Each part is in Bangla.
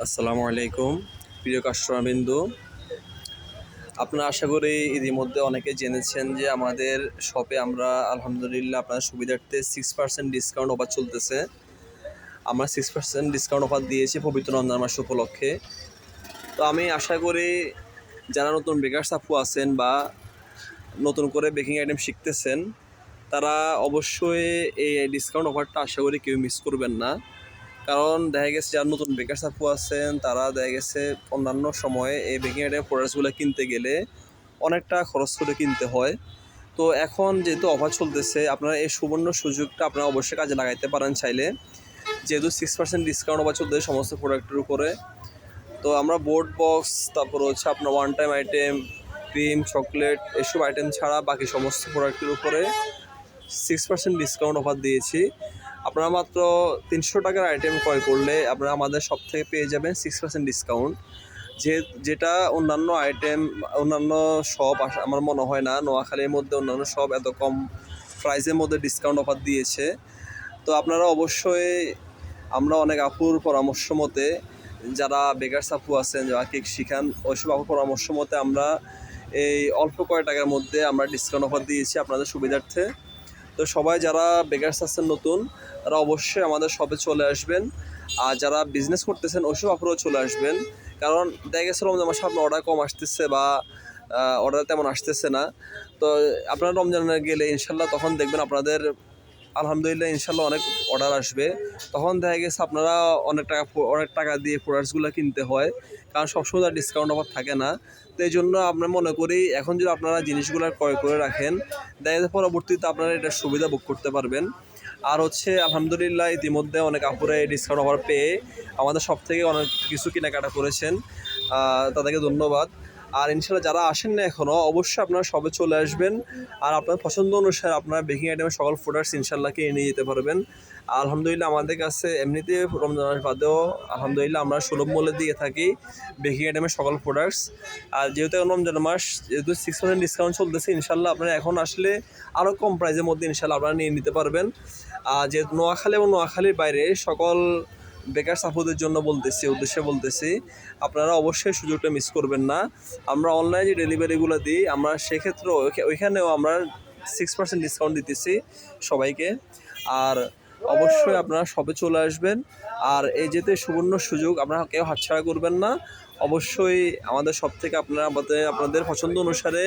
আসসালামু আলাইকুম প্রিয় কাস্টমারবৃন্দু, আপনারা আশা করি ইতিমধ্যে অনেকে জেনেছেন যে আমাদের শপে আমরা আলহামদুলিল্লাহ আপনার সুবিধার্থে 6% ডিসকাউন্ট অফার চলতেছে। আমরা 6% ডিসকাউন্ট অফার দিয়েছি পবিত্র রমজান মাস উপলক্ষে। তো আমি আশা করি যারা নতুন বেকারস আপু আছেন বা নতুন করে বেকিং আইটেম শিখতেছেন, তারা অবশ্যই এই ডিসকাউন্ট অফারটা আশা করি কেউ মিস করবেন না। কারণ দেখা গেছে যারা নতুন বেকার আপু আছেন, তারা দেখা গেছে অন্যান্য সময়ে এই বেকিং আইটেম প্রোডাক্টসগুলো কিনতে গেলে অনেকটা খরচ করে কিনতে হয়। তো এখন যেহেতু অফার চলতেছে, আপনারা এই সুবর্ণ সুযোগটা আপনারা অবশ্যই কাজে লাগাইতে পারেন চাইলে। যেহেতু 6% ডিসকাউন্ট অফার চলতেছে সমস্ত প্রোডাক্টের উপরে। তো আমরা বোর্ড বক্স, তারপর হচ্ছে আপনার one time item, cream, chocolate এসব আইটেম ছাড়া বাকি সমস্ত প্রোডাক্টের উপরে 6% ডিসকাউন্ট অফার দিয়েছি। আপনারা মাত্র 300 টাকার আইটেম ক্রয় করলে আপনারা আমাদের শপ থেকে পেয়ে যাবেন 6% ডিসকাউন্ট। যেটা অন্যান্য আইটেম, অন্যান্য শপ আমার মনে হয় না নোয়াখালীর মধ্যে অন্যান্য শপ এত কম প্রাইসের মধ্যে ডিসকাউন্ট অফার দিয়েছে। তো আপনারা অবশ্যই, আমরা অনেক আপুর পরামর্শ মতে, যারা বেকারস আপু আছেন যারা কেক শিখান, ওইসব আপুর পরামর্শ মতে আমরা এই অল্প কয়েক টাকার মধ্যে আমরা ডিসকাউন্ট অফার দিয়েছি আপনাদের সুবিধার্থে। তো সবাই যারা বেকারস আছেন নতুন, তারা অবশ্যই আমাদের শপে চলে আসবেন। আর যারা বিজনেস করতেছেন ওইসব আপনারাও চলে আসবেন। কারণ দেখা গেছে রমজান মাসে আপনার অর্ডার কম আসতেছে বা অর্ডার তেমন আসতেছে না। তো আপনারা রমজানে গেলে ইনশাল্লাহ তখন দেখবেন আপনাদের আলহামদুলিল্লাহ ইনশাল্লাহ অনেক অর্ডার আসবে। তখন দেখা গেছে আপনারা অনেক টাকা দিয়ে প্রোডাক্টসগুলো কিনতে হয়, কারণ সবসময় তার ডিসকাউন্ট অফার থাকে না। তো এই জন্য আমরা মনে করি এখন যদি আপনারা জিনিসগুলো ক্রয় করে রাখেন, দেখা যায় পরবর্তীতে আপনারা এটার সুবিধা ভোগ করতে পারবেন। আর হচ্ছে আলহামদুলিল্লাহ ইতিমধ্যে অনেক আপুরা এই ডিসকাউন্ট অফার পেয়ে আমাদের সব থেকে অনেক কিছু কেনাকাটা করেছেন, তাদেরকে ধন্যবাদ। আর ইনশাল্লাহ যারা আসেন না এখনও, অবশ্যই আপনারা সবে চলে আসবেন। আর আপনার পছন্দ অনুসারে আপনারা বেকিং আইটেমের সকল প্রোডাক্টস ইনশাল্লাহ কিনে নিয়ে যেতে পারবেন। আলহামদুলিল্লাহ আমাদের কাছে এমনিতে রমজান মাস বাদেও আলহামদুলিল্লাহ আমরা সুলভ মূল্যে দিয়ে থাকি বেকিং আইটেমের সকল প্রোডাক্টস। আর যেহেতু এখন রমজান মাস, যেহেতু 6% ডিসকাউন্ট চলতেছে, ইনশাল্লাহ আপনারা এখন আসলে আরও কম প্রাইসের মধ্যে ইনশাল্লাহ আপনারা নিয়ে নিতে পারবেন। যেহেতু নোয়াখালী এবং নোয়াখালীর বাইরে সকল বেকার সাপোদের জন্য উদ্দেশ্যে বলতেছি, আপনারা অবশ্যই সুযোগটা মিস করবেন না। আমরা অনলাইনে যে ডেলিভারিগুলো দিই, আমরা সেক্ষেত্রেও ওইখানেও আমরা 6% ডিসকাউন্ট দিতেছি সবাইকে। আর অবশ্যই আপনারা সবে চলে আসবেন। আর এই যেতে সুবর্ণ সুযোগ, আপনারা কেউ হাতছাড়া করবেন না। অবশ্যই আমাদের সব থেকে আপনারা আপনাদের পছন্দ অনুসারে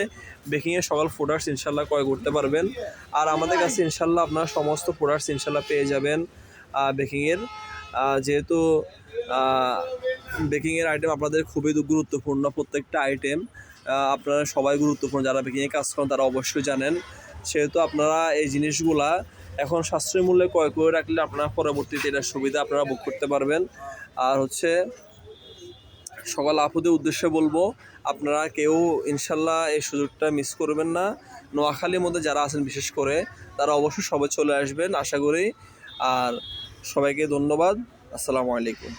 বেকিংয়ের সকল প্রোডাক্টস ইনশাল্লাহ ক্রয় করতে পারবেন। আর আমাদের কাছে ইনশাল্লাহ আপনারা সমস্ত প্রোডাক্টস ইনশাল্লাহ পেয়ে যাবেন বেকিংয়ের। যেহেতু বেকিংয়ের আইটেম আপনাদের খুবই গুরুত্বপূর্ণ, প্রত্যেকটা আইটেম আপনারা সবাই গুরুত্বপূর্ণ, যারা বেকিংয়ে কাজ করেন তারা অবশ্যই জানেন। সেহেতু আপনারা এই জিনিসগুলা এখন সাশ্রয়ী মূল্যে ক্রয় করে রাখলে আপনারা পরবর্তীতে এটার সুবিধা আপনারা ভোগ করতে পারবেন। আর হচ্ছে সকল আপুদের উদ্দেশ্যে বলবো, আপনারা কেউ ইনশাল্লাহ এই সুযোগটা মিস করবেন না। নোয়াখালীর মধ্যে যারা আছেন বিশেষ করে, তারা অবশ্যই সবাই চলে আসবেন আশা করি। আর সবাইকে ধন্যবাদ। আসসালামু আলাইকুম।